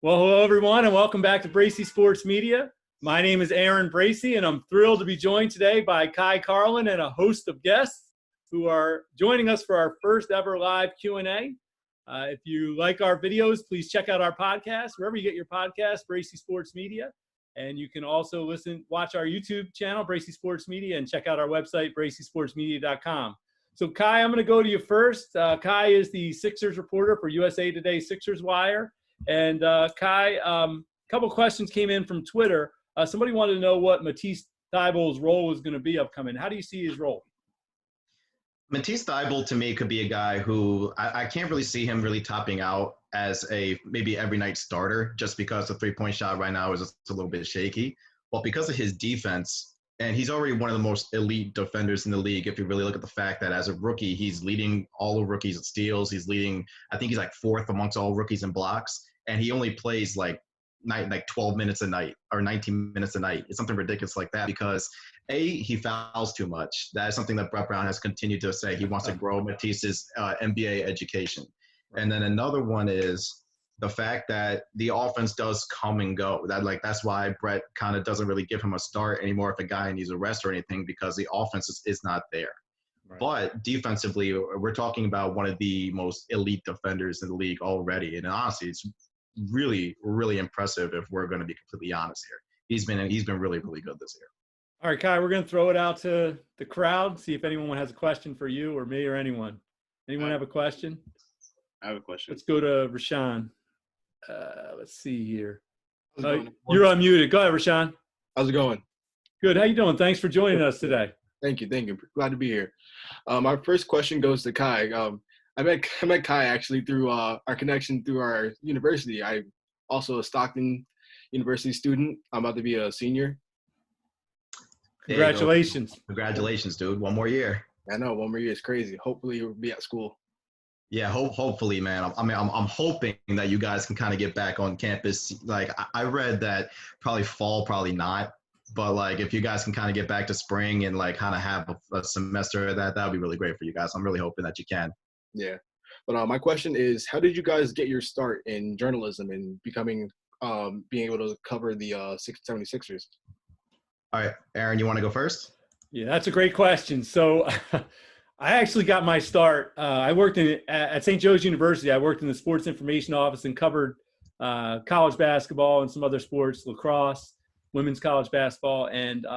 Well, hello, everyone, and welcome back to Bracy Sports Media. My name is Aaron Bracy, and I'm thrilled to be joined today by Ky Carlin and a host of guests who are joining us for our first ever live Q&A. If you like our videos, please check out our podcast, wherever you get your podcast, Bracy Sports Media. And you can also watch our YouTube channel, Bracy Sports Media, and check out our website, bracysportsmedia.com. So, Ky, I'm going to go to you first. Ky is the Sixers reporter for USA Today Sixers Wire. And Ky, a couple questions came in from Twitter. Somebody wanted to know what Matisse Thybulle's role is going to be upcoming. How do you see his role? Matisse Thybulle, to me, could be a guy who I can't really see him really topping out as a maybe every night starter, just because the three-point shot right now is just a little bit shaky. But because of his defense, and he's already one of the most elite defenders in the league, if you really look at the fact that as a rookie, he's leading all the rookies in steals. He's leading, I think he's like fourth amongst all rookies in blocks. And he only plays like 12 minutes a night or 19 minutes a night. It's something ridiculous like that because he fouls too much. That is something that Brett Brown has continued to say. He wants to grow Matisse's NBA education. And then another one is the fact that the offense does come and go. That's why Brett kind of doesn't really give him a start anymore if a guy needs a rest or anything, because the offense is not there. Right. But defensively, we're talking about one of the most elite defenders in the league already. And honestly, it's really, really impressive if we're going to be completely honest here. He's been really, really good this year. All right, Ky, we're going to throw it out to the crowd, see if anyone has a question for you or me or anyone. Anyone have a question? I have a question. Let's go to Rashawn. Let's see here. You're unmuted. Go ahead, Rashawn. How's it going? Good. How you doing? Thanks for joining us today. Thank you. Glad to be here. My first question goes to Ky. I met Ky actually through our connection through our university. I'm also a Stockton University student. I'm about to be a senior. Congratulations. Congratulations, dude. One more year. I know, one more year is crazy. Hopefully you'll be at school. Yeah, hopefully, man. I'm hoping that you guys can kind of get back on campus. Like, I read that probably fall, probably not. But, like, if you guys can kind of get back to spring and, like, kind of have a semester of that would be really great for you guys. I'm really hoping that you can. Yeah. But my question is, how did you guys get your start in journalism and being able to cover the 76ers? All right, Aaron, you want to go first? Yeah, that's a great question. So I actually got my start. I worked at St. Joe's University. I worked in the sports information office and covered college basketball and some other sports, lacrosse, women's college basketball. And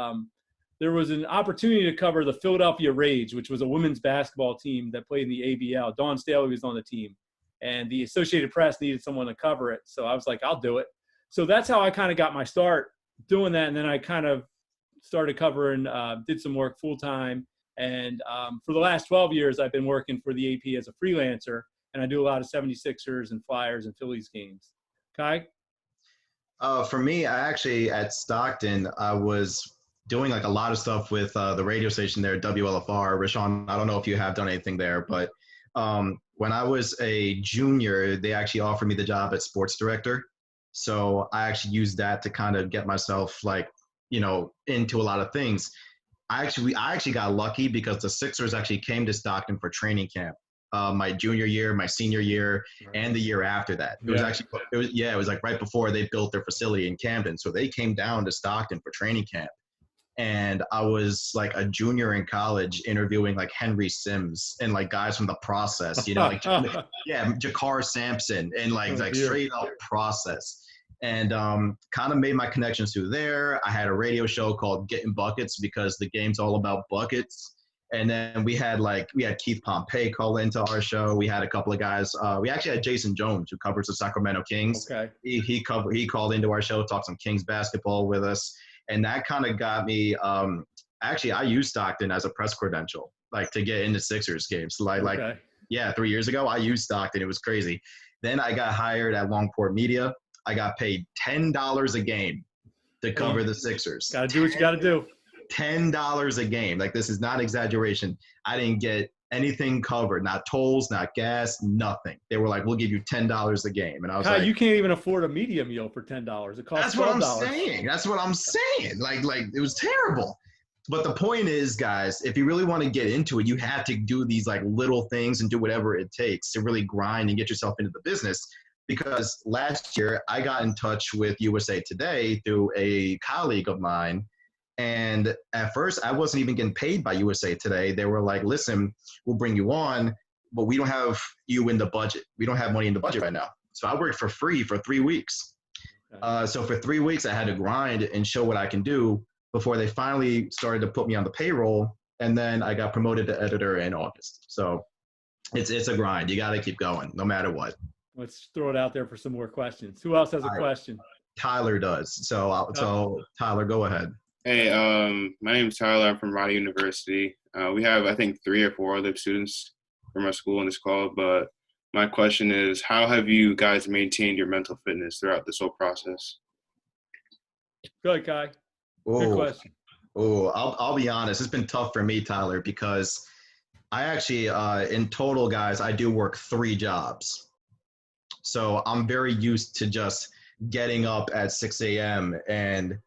there was an opportunity to cover the Philadelphia Rage, which was a women's basketball team that played in the ABL. Dawn Staley was on the team. And the Associated Press needed someone to cover it. So I was like, I'll do it. So that's how I kind of got my start doing that. And then I kind of started covering, did some work full-time. And for the last 12 years, I've been working for the AP as a freelancer. And I do a lot of 76ers and Flyers and Phillies games. Ky? For me, I actually, at Stockton, I was doing like a lot of stuff with the radio station there, WLFR. Rashawn, I don't know if you have done anything there, but when I was a junior, they actually offered me the job as sports director. So I actually used that to kind of get myself into a lot of things. I actually got lucky because the Sixers actually came to Stockton for training camp. My junior year, my senior year, and the year after that. It was like right before they built their facility in Camden. So they came down to Stockton for training camp. And I was like a junior in college interviewing like Henry Sims and like guys from the process, like Jakar Sampson and like straight up process. And kind of made my connections through there. I had a radio show called Getting Buckets because the game's all about buckets. And then we had Keith Pompey call into our show. We had a couple of guys. We actually had Jason Jones, who covers the Sacramento Kings. Okay. He called into our show, talked some Kings basketball with us. And that kind of got me actually, I used Stockton as a press credential, like to get into Sixers games. 3 years ago, I used Stockton. It was crazy. Then I got hired at Longport Media. I got paid $10 a game to cover the Sixers. Got to do what you got to do. $10 a game. Like, this is not exaggeration. I didn't get anything covered, not tolls, not gas, nothing. They were like, we'll give you $10 a game. And I was like, you can't even afford a media meal for $10. It costs $12. That's what I'm saying. Like it was terrible. But the point is, guys, if you really want to get into it, you have to do these like little things and do whatever it takes to really grind and get yourself into the business. because last year I got in touch with USA Today through a colleague of mine. And at first, I wasn't even getting paid by USA Today. They were like, listen, we'll bring you on, but we don't have you in the budget. We don't have money in the budget right now. So I worked for free for 3 weeks. So for 3 weeks, I had to grind and show what I can do before they finally started to put me on the payroll. And then I got promoted to editor in August. So it's a grind. You got to keep going no matter what. Let's throw it out there for some more questions. Who else has a question? Tyler does. So Tyler, go ahead. Hey, my name is Tyler. I'm from Raleigh University. We have, I think, 3 or 4 other students from our school in this call, but my question is, how have you guys maintained your mental fitness throughout this whole process? Go ahead, Ky. Good question. I'll be honest. It's been tough for me, Tyler, because I actually, in total, guys, I do work 3 jobs. So I'm very used to just getting up at 6 a.m. and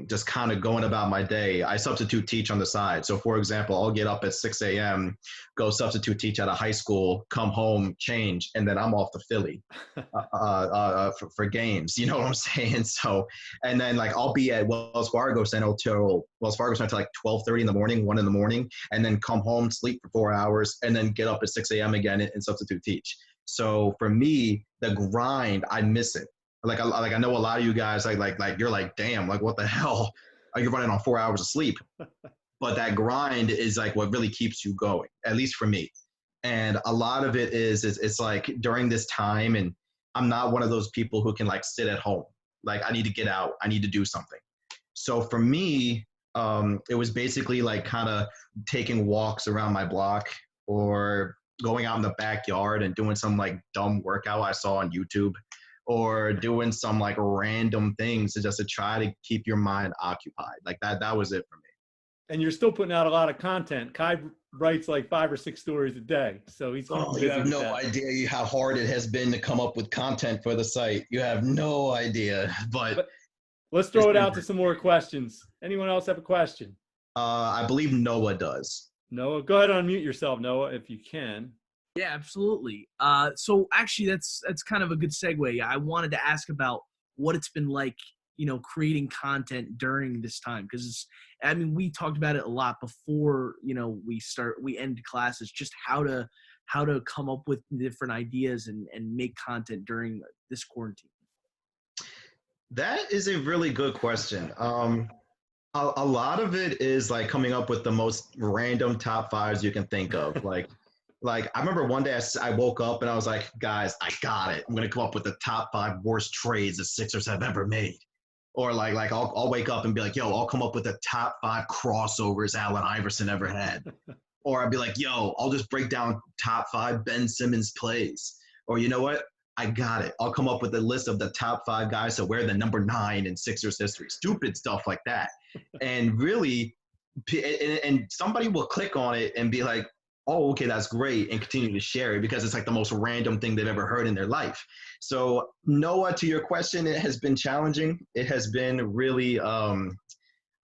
just kind of going about my day. I substitute teach on the side. So for example, I'll get up at 6 a.m., go substitute teach at a high school, come home, change, and then I'm off to Philly for games. You know what I'm saying? So, and then like I'll be at Wells Fargo Center till like 12:30 in the morning, 1 in the morning, and then come home, sleep for 4 hours, and then get up at 6 a.m. again and substitute teach. So for me, the grind, I miss it. Like I know a lot of you guys like you're like, damn, like what the hell are you running on 4 hours of sleep? But that grind is like what really keeps you going, at least for me. And a lot of it is it's like during this time, and I'm not one of those people who can like sit at home. Like I need to get out, I need to do something. So for me, it was basically like kind of taking walks around my block or going out in the backyard and doing some like dumb workout I saw on YouTube, or doing some like random things to try to keep your mind occupied. Like that was it for me. And you're still putting out a lot of content. Ky writes like 5 or 6 stories a day. So he's you have no idea how hard it has been to come up with content for the site. You have no idea, but let's throw it out to some more questions. Anyone else have a question? I believe Noah does. Noah, go ahead and unmute yourself, Noah, if you can. Yeah, absolutely. So actually, that's kind of a good segue. I wanted to ask about what it's been like, creating content during this time, because we talked about it a lot before, we end classes, just how to come up with different ideas and make content during this quarantine. That is a really good question. A lot of it is like coming up with the most random top 5s you can think of. Like I remember one day I woke up and I was like, guys, I got it. I'm going to come up with the top 5 worst trades the Sixers have ever made. Or like I'll wake up and be like, yo, I'll come up with the top 5 crossovers Allen Iverson ever had. Or I'd be like, yo, I'll just break down top 5 Ben Simmons plays. Or you know what? I got it. I'll come up with a list of the top 5 guys to wear the number 9 in Sixers history. Stupid stuff like that. And really, and somebody will click on it and be like, oh, okay, that's great, and continue to share it because it's like the most random thing they've ever heard in their life. So Noah, to your question, it has been challenging. It has been really, I'm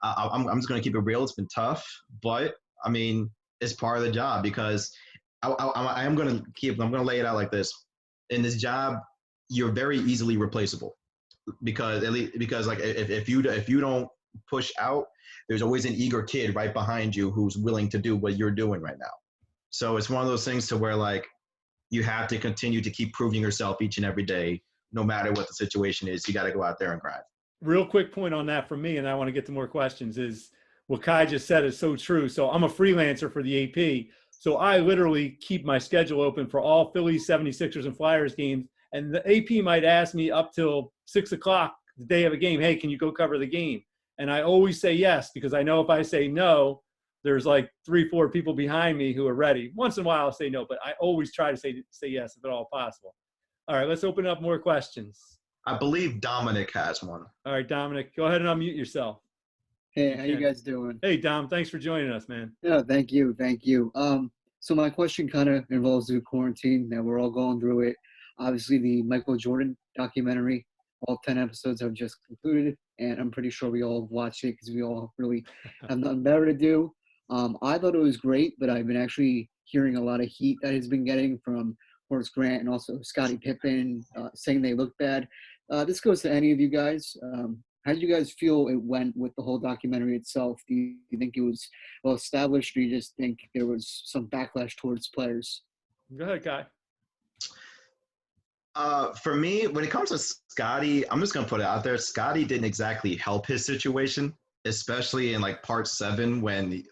just going to keep it real. It's been tough, but I mean, it's part of the job because I'm going to lay it out like this. In this job, you're very easily replaceable because like if you don't push out, there's always an eager kid right behind you who's willing to do what you're doing right now. So it's one of those things to where like you have to continue to keep proving yourself each and every day, no matter what the situation is. You got to go out there and grind. Real quick point on that from me, and I want to get to more questions, is what Ky just said is so true. So I'm a freelancer for the AP. So I literally keep my schedule open for all Phillies, 76ers, and Flyers games. And the AP might ask me up till 6 o'clock the day of a game, hey, can you go cover the game? And I always say yes, because I know if I say no, there's like 3-4 people behind me who are ready. Once in a while I'll say no, but I always try to say yes if at all possible. All right, let's open up more questions. I believe Dominic has one. All right, Dominic, go ahead and unmute yourself. Hey, how you guys doing? Hey, Dom, thanks for joining us, man. Yeah, thank you. So my question kind of involves the quarantine that we're all going through it. Obviously, the Michael Jordan documentary, all 10 episodes have just concluded, and I'm pretty sure we all watched it because we all really have nothing better to do. I thought it was great, but I've been actually hearing a lot of heat that has been getting from Horace Grant and also Scottie Pippen saying they look bad. This goes to any of you guys. How do you guys feel it went with the whole documentary itself? Do you think it was well established, or do you just think there was some backlash towards players? Go ahead, Guy. For me, when it comes to Scotty, I'm just gonna put it out there. Scotty didn't exactly help his situation, especially in like part 7 when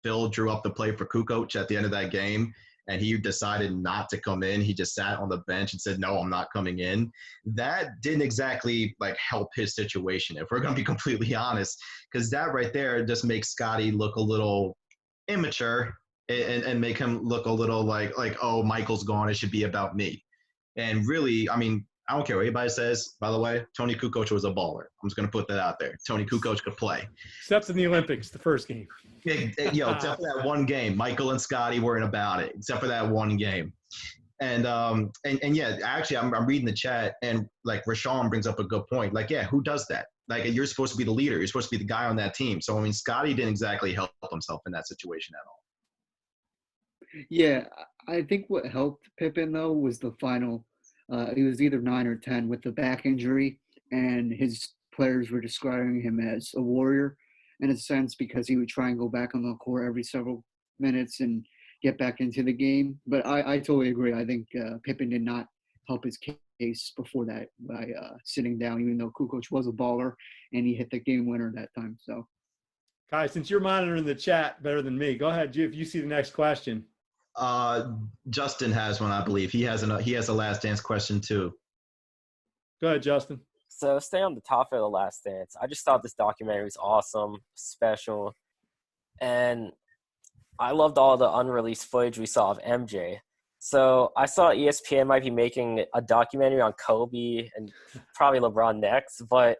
Phil drew up the play for Kukoc at the end of that game, and he decided not to come in. He just sat on the bench and said, "No, I'm not coming in." That didn't exactly like help his situation, if we're gonna be completely honest, because that right there just makes Scotty look a little immature and make him look a little like oh, Michael's gone. It should be about me. And really, I mean, I don't care what anybody says. By the way, Tony Kukoc was a baller. I'm just going to put that out there. Tony Kukoc could play. Except in the Olympics, the first game. Except for that one game. Michael and Scotty weren't about it, except for that one game. And yeah, actually, I'm reading the chat, and like Rashawn brings up a good point. Like, yeah, who does that? Like, you're supposed to be the leader. You're supposed to be the guy on that team. So, I mean, Scotty didn't exactly help himself in that situation at all. Yeah, I think what helped Pippen though was the final. He was either 9 or 10 with the back injury, and his players were describing him as a warrior in a sense because he would try and go back on the court every several minutes and get back into the game. But I totally agree. I think Pippen did not help his case before that by sitting down, even though Kukoc was a baller and he hit the game winner that time. So, Kai, since you're monitoring the chat better than me, go ahead, if you see the next question. Justin has one, I believe. He has a last dance question too. Go ahead, Justin. So stay on the topic of the Last Dance. I just thought this documentary was awesome, special, and I loved all the unreleased footage we saw of MJ. So I saw ESPN might be making a documentary on Kobe and probably LeBron next, but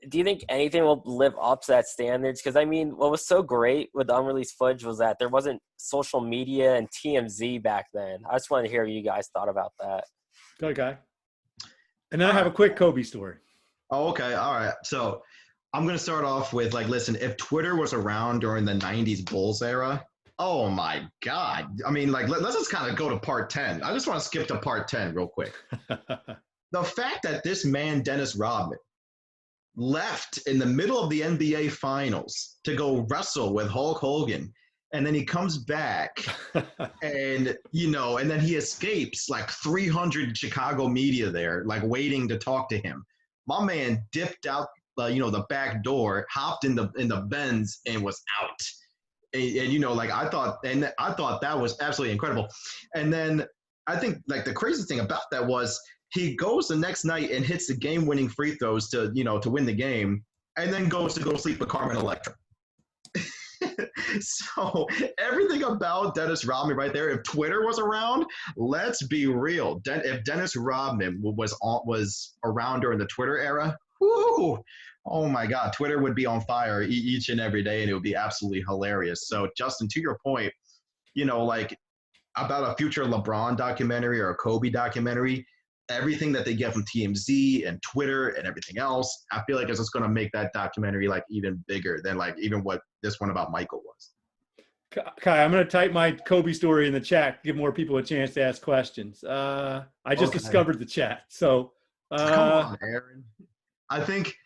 do you think anything will live up to that standards? Because, I mean, what was so great with the unreleased footage was that there wasn't social media and TMZ back then. I just wanted to hear what you guys thought about that. Go ahead, Guy. And then I have a quick Kobe story. Oh, okay. All right. So I'm going to start off with, like, listen, if Twitter was around during the 90s Bulls era, oh, my God. I mean, like, let's just kind of go to part 10. I just want to skip to part 10 real quick. The fact that this man, Dennis Rodman, left in the middle of the NBA Finals to go wrestle with Hulk Hogan, and then he comes back and, and then he escapes like 300 Chicago media there, like waiting to talk to him. My man dipped out, the back door, hopped in the Benz and was out. And I thought that was absolutely incredible. And then I think like the craziest thing about that was he goes the next night and hits the game-winning free throws to win the game, and then goes to go sleep with Carmen Electra. So everything about Dennis Rodman right there, if Twitter was around, let's be real. If Dennis Rodman was around during the Twitter era, whoo, oh my God, Twitter would be on fire each and every day, and it would be absolutely hilarious. So Justin, to your point, like about a future LeBron documentary or a Kobe documentary, everything that they get from TMZ and Twitter and everything else, I feel like it's just going to make that documentary like even bigger than like even what this one about Michael was. Kai, I'm going to type my Kobe story in the chat, give more people a chance to ask questions. I just discovered the chat. So come on, Aaron. I think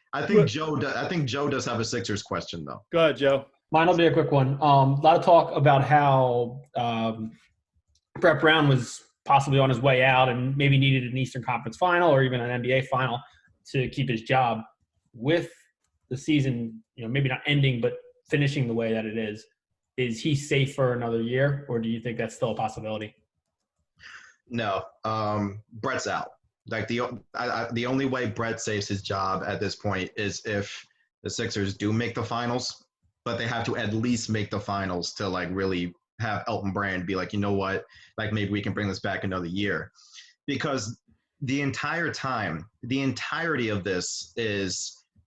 Joe does have a Sixers question though. Go ahead, Joe. Mine will be a quick one. A lot of talk about how Brett Brown was possibly on his way out and maybe needed an Eastern Conference final or even an NBA final to keep his job. With the season, maybe not ending, but finishing the way that it is he safe for another year, or do you think that's still a possibility? No, Brett's out. Like the only way Brett saves his job at this point is if the Sixers do make the finals, but they have to at least make the finals to like really have Elton Brand be like, you know what, like maybe we can bring this back another year. Because the entirety of this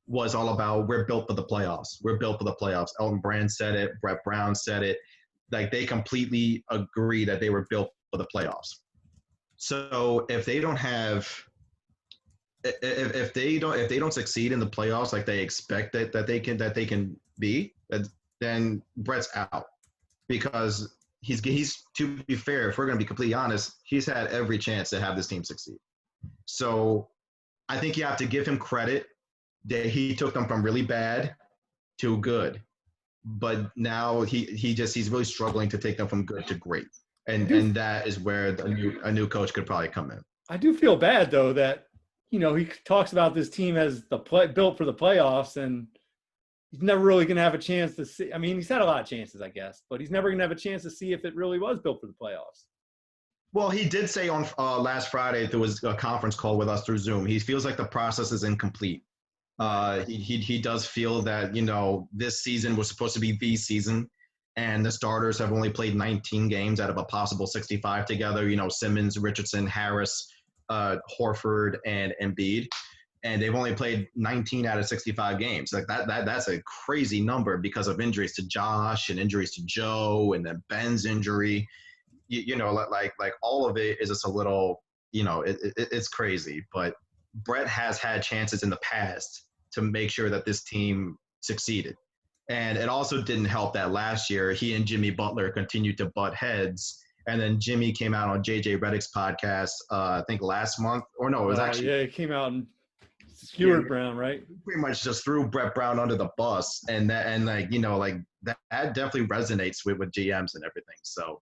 was all about we're built for the playoffs. We're built for the playoffs. Elton Brand said it. Brett Brown said it. Like they completely agree that they were built for the playoffs. So if they don't succeed in the playoffs like they expect that they can be, then Brett's out. Because he's to be fair, if we're going to be completely honest, he's had every chance to have this team succeed. So I think you have to give him credit that he took them from really bad to good. But now he's really struggling to take them from good to great. And that is where a new coach could probably come in. I do feel bad though that, you know, he talks about this team as built for the playoffs, and he's never really going to have a chance to see. I mean, he's had a lot of chances, I guess, but he's never going to have a chance to see if it really was built for the playoffs. Well, he did say on last Friday there was a conference call with us through Zoom. He feels like the process is incomplete. He does feel that, you know, this season was supposed to be the season, and the starters have only played 19 games out of a possible 65 together. You know, Simmons, Richardson, Harris, Horford, and Embiid, and they've only played 19 out of 65 games. Like that's a crazy number because of injuries to Josh and injuries to Joe, and then Ben's injury. You know, like all of it is just a little, you know, it's crazy. But Brett has had chances in the past to make sure that this team succeeded. And it also didn't help that last year he and Jimmy Butler continued to butt heads. And then Jimmy came out on JJ Redick's podcast, I think last month. Or no, it was actually – yeah, he came out and skewered Brown, right? Pretty much just threw Brett Brown under the bus. And like, you know, like that definitely resonates with GMs and everything. So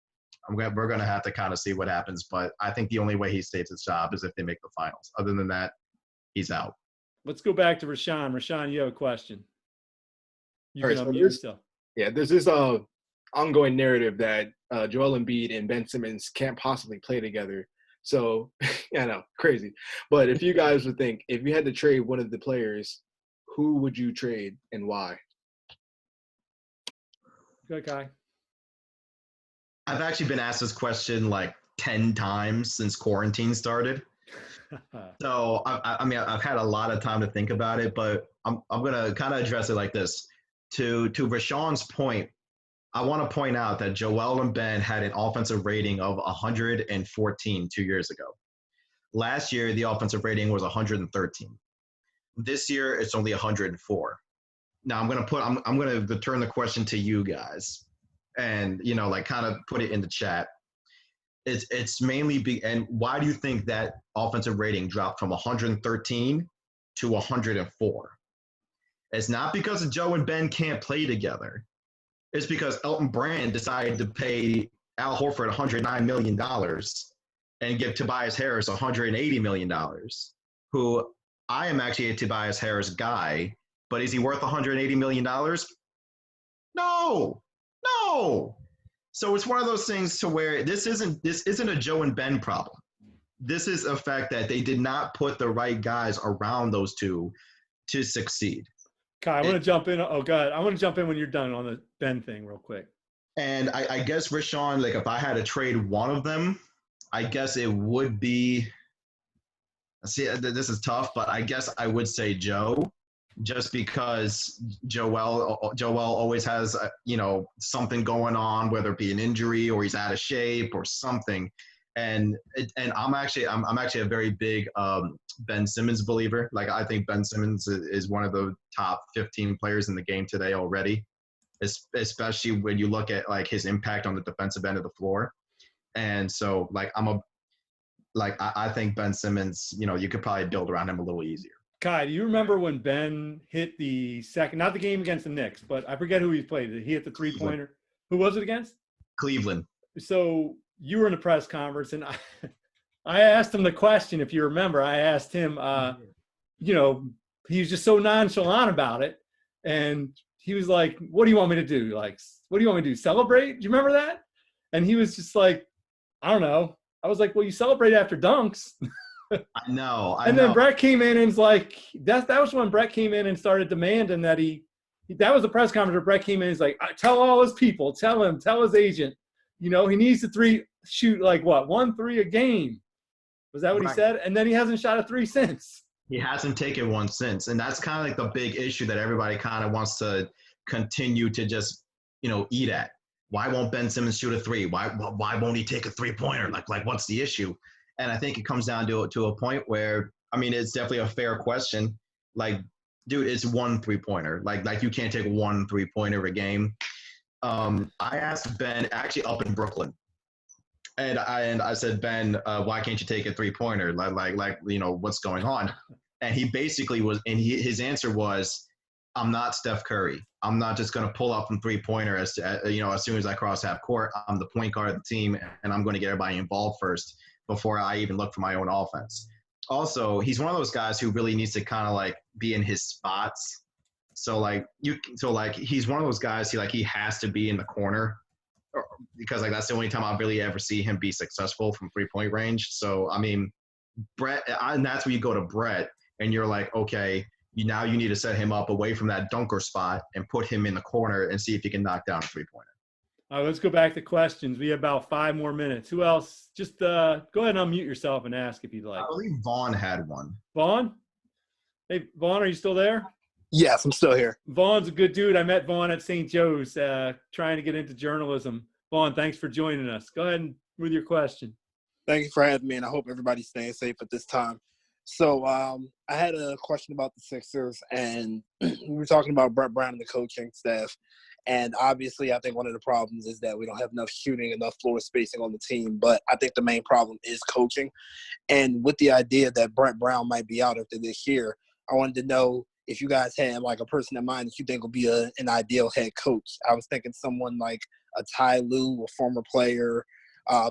we're going to have to kind of see what happens. But I think the only way he stays his job is if they make the finals. Other than that, he's out. Let's go back to Rashawn. Rashawn, you have a question. You All can right, unmute yourself. Yeah, there's this ongoing narrative that Joel Embiid and Ben Simmons can't possibly play together. So, yeah, I know, crazy. But if you guys would think, if you had to trade one of the players, who would you trade and why? Good guy. I've actually been asked this question like 10 times since quarantine started. So, I mean, I've had a lot of time to think about it, but I'm going to kind of address it like this. To Rashawn's point, I want to point out that Joel and Ben had an offensive rating of 114 2 years ago. Last year, the offensive rating was 113. This year, it's only 104. Now, I'm going to turn the question to you guys and, you know, like kind of put it in the chat. It's mainly and why do you think that offensive rating dropped from 113 to 104? It's not because Joe and Ben can't play together. It's because Elton Brand decided to pay Al Horford $109 million and give Tobias Harris $180 million, who I am actually a Tobias Harris guy, but is he worth $180 million? No. So it's one of those things to where this isn't a Joe and Ben problem. This is a fact that they did not put the right guys around those two to succeed. Kai, I want to jump in. Oh, God. I want to jump in when you're done on the Ben thing real quick. And I guess, Rashawn, like if I had to trade one of them, I guess it would be – see, this is tough, but I guess I would say Joe, just because Joel always has, you know, something going on, whether it be an injury or he's out of shape or something. And I'm actually a very big Ben Simmons believer. Like I think Ben Simmons is one of the top 15 players in the game today already, especially when you look at like his impact on the defensive end of the floor. And so like I think Ben Simmons, you know, you could probably build around him a little easier. Kai, do you remember when Ben hit the second, not the game against the Knicks, but I forget who he played. He hit the three-pointer. Who was it against? Cleveland. So you were in the press conference, and I asked him the question, if you remember. I asked him, you know, he was just so nonchalant about it. And he was like, what do you want me to do? Like, what do you want me to do? Celebrate? Do you remember that? And he was just like, I don't know. I was like, well, you celebrate after dunks. I know. And then Brett came in and was like, that was when Brett came in and started demanding that that was the press conference where Brett came in and he's like, tell all his people, tell his agent, you know, he needs to shoot like what, 1-3 a game. Was that what he said? And then he hasn't shot a 3 since. He hasn't taken one since. And that's kind of like the big issue that everybody kind of wants to continue to just, you know, eat at. Why won't Ben Simmons shoot a 3? Why won't he take a 3-pointer? Like what's the issue? And I think it comes down to a point where, I mean, it's definitely a fair question. Like, dude, it's 1 3-pointer. Like you can't take 1 3-pointer a game. I asked Ben actually up in Brooklyn, and I said, Ben, why can't you take a 3-pointer? Like what's going on? And he basically was, and his answer was, I'm not Steph Curry. I'm not just going to pull up from 3-pointer as soon as I cross half court. I'm the point guard of the team, and I'm going to get everybody involved first before I even look for my own offense. Also, he's one of those guys who really needs to kind of like be in his spots. So he's one of those guys. He has to be in the corner because like that's the only time I'll really ever see him be successful from 3-point range. So I mean, Brett, and that's where you go to Brett, and you're like, okay, you need to set him up away from that dunker spot and put him in the corner and see if he can knock down a 3-pointer. All right, let's go back to questions. We have about 5 more minutes. Who else? Just go ahead and unmute yourself and ask if you'd like. I believe Vaughn had one. Vaughn? Hey, Vaughn, are you still there? Yes, I'm still here. Vaughn's a good dude. I met Vaughn at St. Joe's trying to get into journalism. Vaughn, thanks for joining us. Go ahead and with your question. Thank you for having me, and I hope everybody's staying safe at this time. So I had a question about the Sixers, and we were talking about Brett Brown and the coaching staff. And obviously, I think one of the problems is that we don't have enough shooting, enough floor spacing on the team. But I think the main problem is coaching. And with the idea that Brett Brown might be out after this year, I wanted to know if you guys had like a person in mind that you think would be an ideal head coach. I was thinking someone like a Ty Lue, a former player,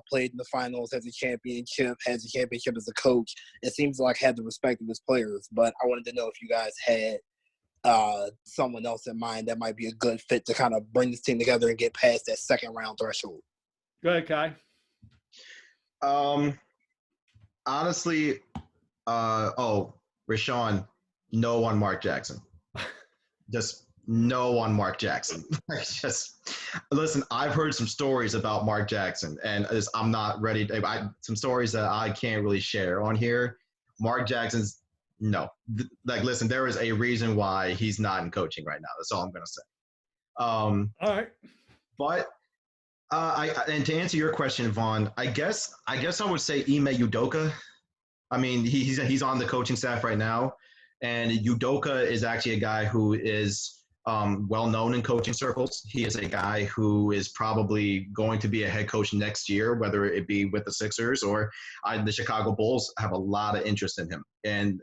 played in the finals, has a championship as a coach. It seems like had the respect of his players. But I wanted to know if you guys had someone else in mind that might be a good fit to kind of bring this team together and get past that second round threshold. Go ahead, Ky. Honestly, Rashawn, no on Mark Jackson. Just no on Mark Jackson. Listen, I've heard some stories about Mark Jackson, and I'm not ready some stories that I can't really share on here. Mark Jackson's no. Listen, there is a reason why he's not in coaching right now. That's all I'm going to say. All right. But and to answer your question, Vaughn, I guess I would say Ime Udoka. I mean, he's on the coaching staff right now, and Udoka is actually a guy who is well known in coaching circles. He is a guy who is probably going to be a head coach next year, whether it be with the Sixers or the Chicago Bulls have a lot of interest in him. And,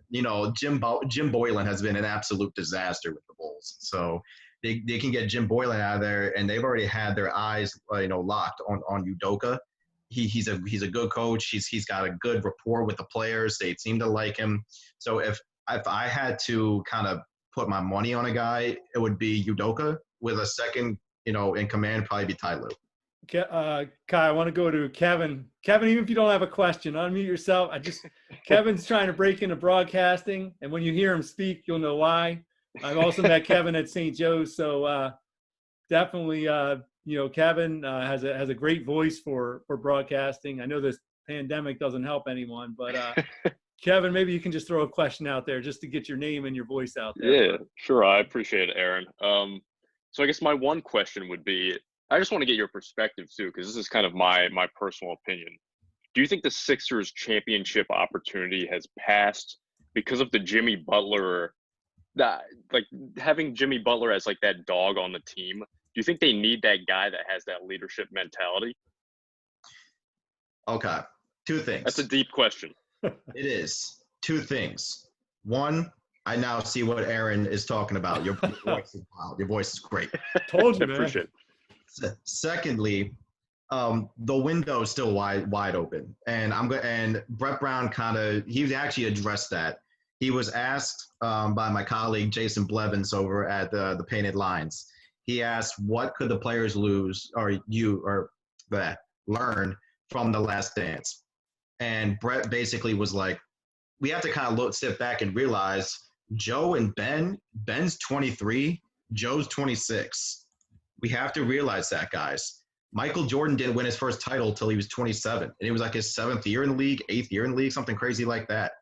Jim Boylan has been an absolute disaster with the Bulls. So they can get Jim Boylan out of there, and they've already had their eyes, locked on Udoka. He's a good coach. He's got a good rapport with the players. They seem to like him. So if I had to kind of put my money on a guy, it would be Udoka, with a second, in command, probably be Ty Lue. Ky, I want to go to Kevin. Kevin, even if you don't have a question, unmute yourself. Kevin's trying to break into broadcasting, and when you hear him speak, you'll know why. I've also met Kevin at St. Joe's, so definitely, Kevin has a great voice for broadcasting. I know this pandemic doesn't help anyone, but Kevin, maybe you can just throw a question out there just to get your name and your voice out there. Yeah, sure. I appreciate it, Aaron. So I guess my one question would be, I just want to get your perspective too, because this is kind of my personal opinion. Do you think the Sixers championship opportunity has passed because of the Jimmy Butler, like having Jimmy Butler as like that dog on the team? Do you think they need that guy that has that leadership mentality? Okay, 2 things. That's a deep question. It is 2 things. One, I now see what Aaron is talking about. Your voice is wild. Your voice is great. Told you, I man. appreciate it. Secondly, the window is still wide open, and Brett Brown he actually addressed that. He was asked by my colleague Jason Blevins over at the Painted Lines. He asked, what could the players learn from the Last Dance? And Brett basically was like, we have to kind of sit back and realize Joe and Ben's 23, Joe's 26. We have to realize that, guys. Michael Jordan didn't win his first title till he was 27. And it was like his 7th year in the league, 8th year in the league, something crazy like that.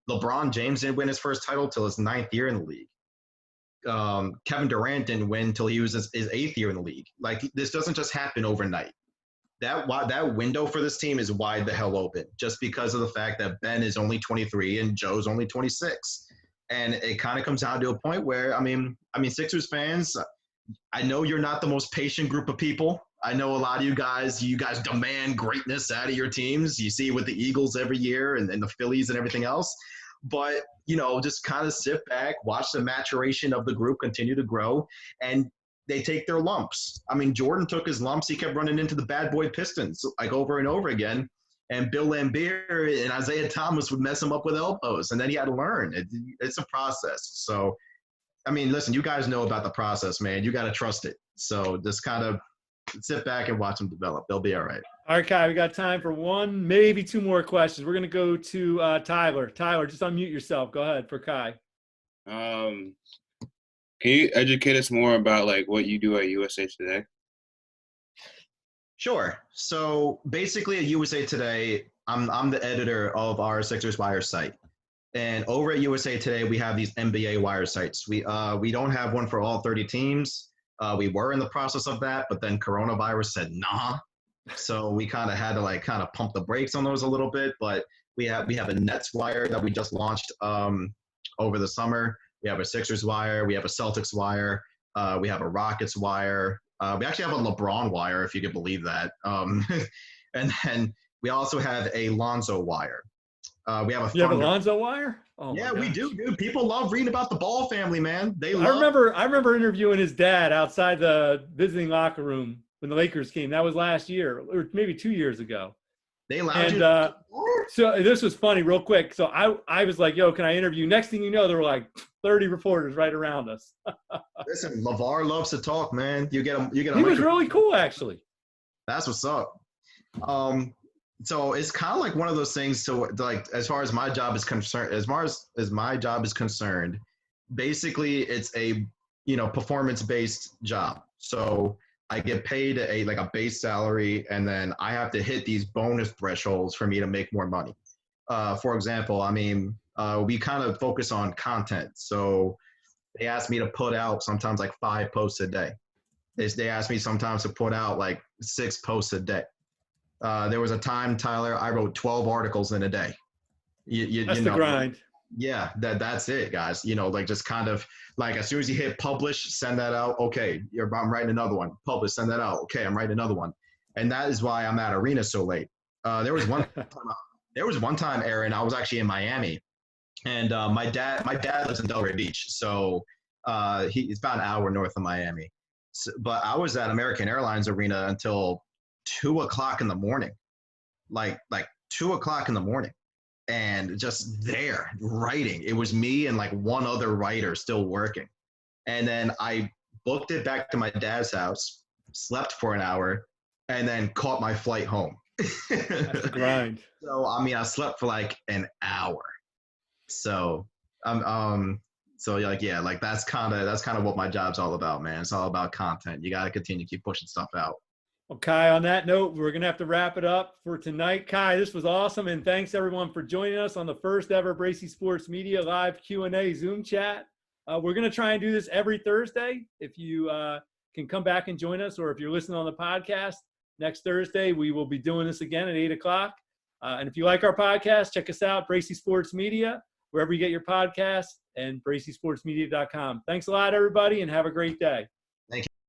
LeBron James didn't win his first title till his 9th year in the league. Kevin Durant didn't win till he was his 8th year in the league. Like, this doesn't just happen overnight. That window for this team is wide the hell open, just because of the fact that Ben is only 23 and Joe's only 26. And it kind of comes down to a point where, I mean, Sixers fans, I know you're not the most patient group of people. I know a lot of you guys demand greatness out of your teams. You see it with the Eagles every year and the Phillies and everything else. But, just kind of sit back, watch the maturation of the group continue to grow, and they take their lumps. I mean, Jordan took his lumps. He kept running into the bad boy Pistons like over and over again. And Bill Laimbeer and Isaiah Thomas would mess him up with elbows. And then he had to learn. It's a process. So, I mean, listen, you guys know about the process, man. You got to trust it. So just kind of sit back and watch them develop. They'll be all right. All right, Ky, we got time for one, maybe two more questions. We're going to go to Tyler. Tyler, just unmute yourself. Go ahead for Ky. Can you educate us more about like what you do at USA Today? Sure. So basically at USA Today, I'm the editor of our Sixers Wire site. And over at USA Today, we have these NBA Wire sites. We don't have one for all 30 teams. We were in the process of that, but then coronavirus said nah. So we kind of had to pump the brakes on those a little bit. But we have a Nets Wire that we just launched over the summer. We have a Sixers Wire. We have a Celtics Wire. We have a Rockets Wire. We actually have a LeBron Wire, if you could believe that. And then we also have a Lonzo Wire. We have a You have a Lonzo Wire? Oh yeah, we do, dude. People love reading about the Ball family, man. I remember interviewing his dad outside the visiting locker room when the Lakers came. That was last year, or maybe 2 years ago. They allowed you. So this was funny, real quick. So I was like, "Yo, can I interview?" Next thing you know, there were like 30 reporters right around us. Listen, LeVar loves to talk, man. You get him. He was really cool, actually. That's what's up. So it's kind of like one of those things. So like, as far as my job is concerned, basically it's a performance-based job. So I get paid a base salary, and then I have to hit these bonus thresholds for me to make more money. For example, I mean, we kind of focus on content. So they ask me to put out sometimes like 5 posts a day. They ask me sometimes to put out like 6 posts a day. There was a time, Tyler, I wrote 12 articles in a day. That's the grind. Yeah, that's it, guys. Just kind of like as soon as you hit publish, send that out. Okay, I'm writing another one. Publish, send that out. Okay, I'm writing another one. And that is why I'm at Arena so late. There was one time, Aaron, I was actually in Miami, and my dad lives in Delray Beach, so he's about an hour north of Miami. So, but I was at American Airlines Arena until 2 o'clock in the morning, like 2 o'clock in the morning. And just there writing. It was me and like one other writer still working. And then I booked it back to my dad's house, slept for an hour, and then caught my flight home. That's the grind. So, I mean, I slept for like an hour. So, that's kind of what my job's all about, man. It's all about content. You got to continue to keep pushing stuff out. Well, Ky, on that note, we're going to have to wrap it up for tonight. Ky, this was awesome, and thanks everyone for joining us on the first ever Bracy Sports Media live Q&A Zoom chat. We're going to try and do this every Thursday. If you can come back and join us, or if you're listening on the podcast, next Thursday we will be doing this again at 8 o'clock. And if you like our podcast, check us out, Bracy Sports Media, wherever you get your podcasts, and bracysportsmedia.com. Thanks a lot, everybody, and have a great day.